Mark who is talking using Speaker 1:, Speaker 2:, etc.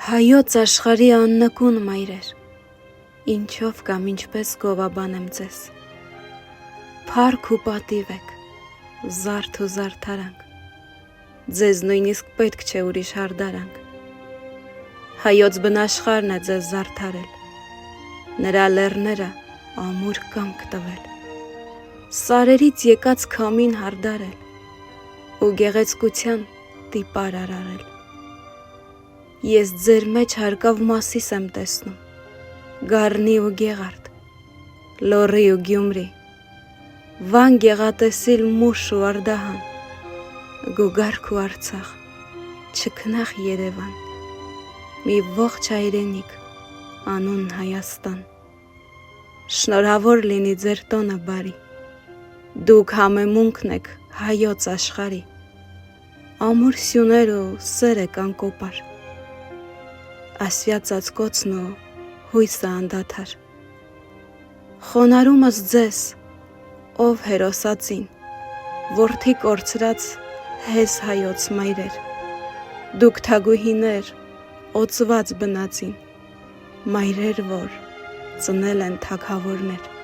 Speaker 1: Հայոց աշխարհի աննկուն մայրեր, ինչով կամ ինչպես գովաբանեմ ձեզ, փառք ու պատիվ եք, զարդ ու զարդարանք, ձեզ նույնիսկ պետք չէ ուրիշ հարդարանք, հայոց բնաշխարհն է ձեզ զարդարել, նրա լեռները ամուր կամք տվել, սարերից եկած քամին հարդարել ու գեղեցկության տիպար արարել։ Ես ձեր մեջ հարկավ Մասիս եմ տեսնում, Գառնի ու Գեղարդ, Լոռի ու Գյումրի, Վան Գեղատեսիլ Մուշ ու Արդահան, Գուգարք ու Արցախ, Չքնաղ Երևան, մի ողջ հայրենիք, անուն Հայաստան։ Շնորհավոր լինի ձեր տոնը բարի, դուք համեմունքն եք հայոց աշխարհի, ամուր սյուներ ու սեր եք անկոպար, ասվյա ծածկոցն ու հույսը անդադար։ Խոնարհումս ձեզ, ով հերոսածին, որդի կորցրած հեզ հայոց մայրեր, դուք թագուհիներ, օծված բնածին, մայրեր, որ ծնել են թագավորներ։